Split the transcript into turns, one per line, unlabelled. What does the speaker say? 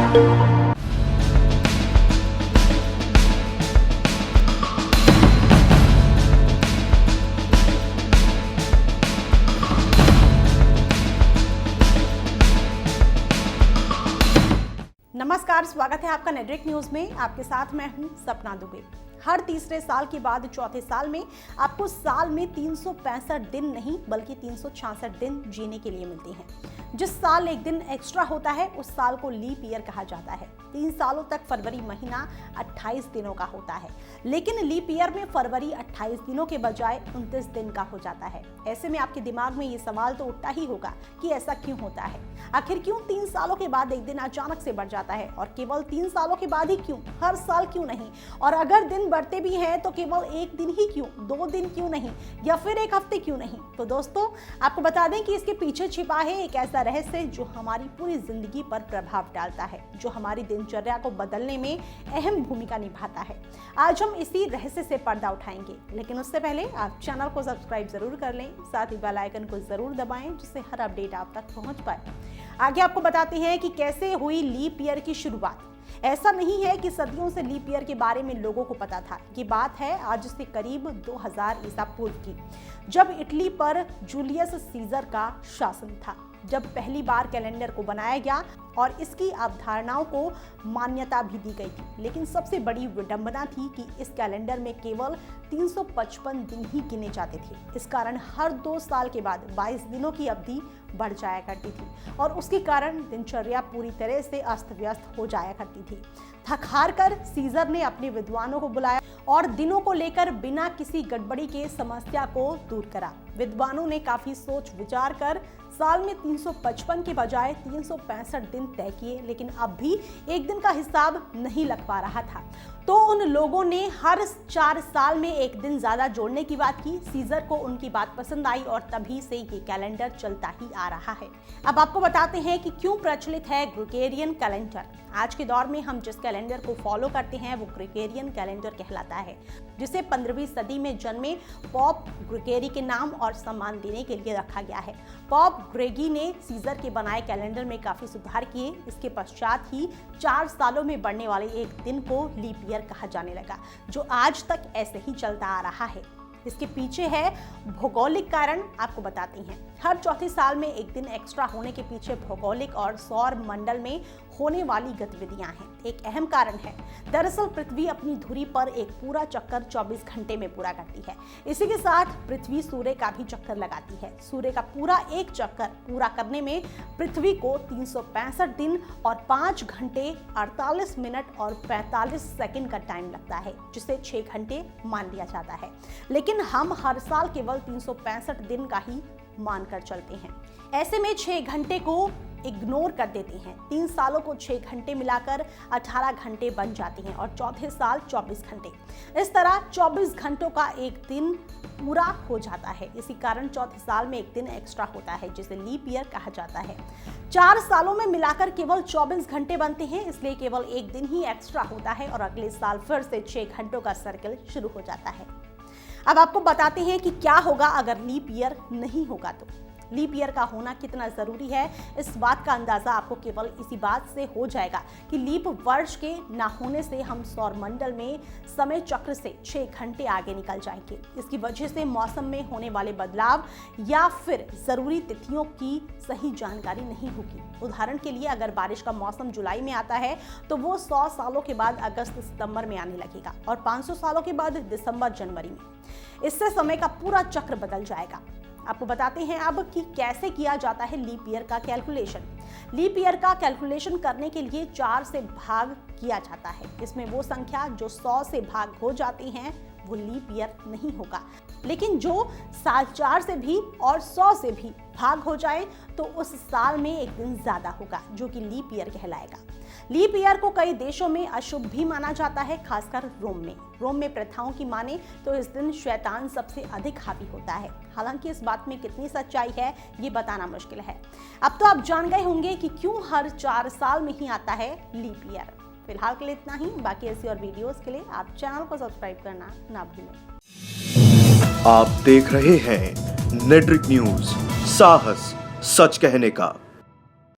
नमस्कार, स्वागत है आपका नेटवर्क न्यूज में। आपके साथ मैं हूं सपना दुबे। हर तीसरे साल के बाद चौथे साल में आपको साल में 365 दिन नहीं बल्कि 366 दिन जीने के लिए मिलते हैं। जिस साल एक दिन एक्स्ट्रा होता है उस साल को लीप ईयर कहा जाता है। 3 सालों तक फरवरी महीना 28 दिनों का होता है, लेकिन लीप ईयर में फरवरी 28 दिनों के बजाय 29 दिन का हो जाता है। ऐसे में आपके दिमाग में ये सवाल तो उठता ही होगा कि ऐसा क्यों होता है। आखिर क्यों 3 सालों के बाद एक दिन अचानक से बढ़ जाता है, और केवल 3 सालों के बाद ही क्यों, हर साल क्यों नहीं? और अगर दिन बढ़ते भी हैं तो केवल एक दिन ही क्यों, 2 दिन क्यों नहीं, या फिर एक हफ्ते क्यों नहीं? तो दोस्तों, आपको बता दें कि इसके पीछे छिपा है एक ऐसा रहस्य जो हमारी पूरी जिंदगी पर प्रभाव डालता है, जो हमारी दिनचर्या को बदलने में अहम भूमिका निभाता है। आज हम इसी रहस्य से पर्दा उठाएंगे, लेकिन उससे पहले आप चैनल को सब्सक्राइब जरूर कर लें, साथ ही बेल आइकन को जरूर दबाएं जिससे हर अपडेट आप तक पहुंच पाए। आगे आपको बताते हैं कि कैसे हुई लीप ईयर की शुरुआत। ऐसा नहीं है कि सदियों से लीप ईयर के बारे में लोगों को पता था। ये बात है आज से करीब 2000 ईसा पूर्व की, जब इटली पर जूलियस सीजर का शासन था, जब पहली बार कैलेंडर को बनाया गया और इसकी अवधारणाओं को मान्यता भी दी गई थी। लेकिन सबसे बड़ी विडंबना थी कि इस कैलेंडर में केवल 355 दिन ही गिने जाते थे। इस कारण हर 2 साल के बाद 22 दिनों की अवधि बढ़ जाया करती थी और उसके कारण दिनचर्या पूरी तरह से अस्त व्यस्त हो जाया करती थी। थक हार कर सीजर ने अपने विद्वानों को बुलाया और दिनों को लेकर बिना किसी गड़बड़ी के समस्या को दूर करा। विद्वानों ने काफी सोच विचार कर साल में 355 के बजाय 365 दिन तय किए, लेकिन अब भी एक दिन का हिसाब नहीं लग पा रहा था। तो उन लोगों ने हर 4 साल में एक दिन ज्यादा जोड़ने की बात की। सीजर को उनकी बात पसंद आई और तभी से ये कैलेंडर चलता ही आ रहा है। अब आपको बताते हैं कि क्यों प्रचलित है ग्रेगोरियन कैलेंडर। आज के दौर में हम जिस कैलेंडर को फॉलो करते हैं वो ग्रेगोरियन कैलेंडर कहलाता है, जिसे 15वीं सदी में जन्मे पॉप ग्रेगरी के नाम और सम्मान देने के लिए रखा गया है। पॉप ग्रेगी ने सीजर के बनाए कैलेंडर में काफी सुधार किए। इसके पश्चात ही 4 सालों में बढ़ने वाले एक दिन को लीप ईयर कहा जाने लगा, जो आज तक ऐसे ही चलता आ रहा है। इसके पीछे है भौगोलिक कारण, आपको बताते हैं। हर चौथे साल में एक दिन एक्स्ट्रा होने के पीछे भौगोलिक और सौर मंडल में होने वाली गतिविधियां हैं। एक अहम कारण है, दरअसल पृथ्वी अपनी धुरी पर एक पूरा चक्कर 24 घंटे में पूरा करती है। इसी के साथ पृथ्वी सूर्य का भी चक्कर लगाती है। सूर्य का पूरा एक चक्कर पूरा करने में पृथ्वी को 365 दिन और 5 घंटे 48 मिनट और 45 सेकंड का टाइम लगता है, जिसे 6 घंटे मान लिया जाता है। लेकिन हम हर साल केवल 365 दिन का ही मानकर चलते हैं। ऐसे में 6 घंटे को इग्नोर कर देते हैं। 3 सालों को 6 घंटे मिलाकर 18 घंटे बन जाते हैं और चौथे साल 24 घंटे। इस तरह 24 घंटों का एक दिन पूरा हो जाता है। इसी कारण चौथे साल में एक दिन एक्स्ट्रा होता है, जिसे लीप ईयर कहा जाता है। 4 सालों में मिलाकर केवल 24 घंटे बनते हैं, इसलिए केवल एक दिन ही एक्स्ट्रा होता है और अगले साल फिर से 6 घंटों का सर्कल शुरू हो जाता है। अब आपको बताते हैं कि क्या होगा अगर लीप ईयर नहीं होगा तो। लीप ईयर का होना कितना जरूरी है, इस बात का अंदाजा आपको केवल इसी बात से हो जाएगा कि लीप वर्ष के ना होने से हम सौरमंडल में समय चक्र से 6 घंटे आगे निकल जाएंगे। इसकी वजह से मौसम में होने वाले बदलाव या फिर जरूरी तिथियों की सही जानकारी नहीं होगी। उदाहरण के लिए, अगर बारिश का मौसम जुलाई में आता है तो वो 100 सालों के बाद अगस्त सितंबर में आने लगेगा और 500 सालों के बाद दिसंबर जनवरी में। इससे समय का पूरा चक्र बदल जाएगा। आपको बताते हैं अब कि कैसे किया जाता है लीप ईयर का कैलकुलेशन। लीप ईयर का कैलकुलेशन करने के लिए 4 से भाग किया जाता है। इसमें वो संख्या जो 100 से भाग हो जाती हैं वो लीप ईयर नहीं होगा, लेकिन जो साल 4 से भी और 100 से भी भाग हो जाए तो उस साल में एक दिन ज्यादा होगा, जो कि लीप ईयर कहलाएगा। लीप ईयर को कई देशों में अशुभ भी माना जाता है, खासकर रोम में प्रथाओं की माने तो इस दिन शैतान सबसे अधिक हावी होता है। हालांकि इस बात में कितनी सच्चाई है ये बताना मुश्किल है। अब तो आप जान गए होंगे कि क्यों हर 4 साल में ही आता है लीप ईयर। फिलहाल के लिए इतना ही। बाकी ऐसी और वीडियोस के लिए आप चैनल को सब्सक्राइब करना ना भूलें।
आप देख रहे हैं नेटवर्क न्यूज, साहस सच कहने का।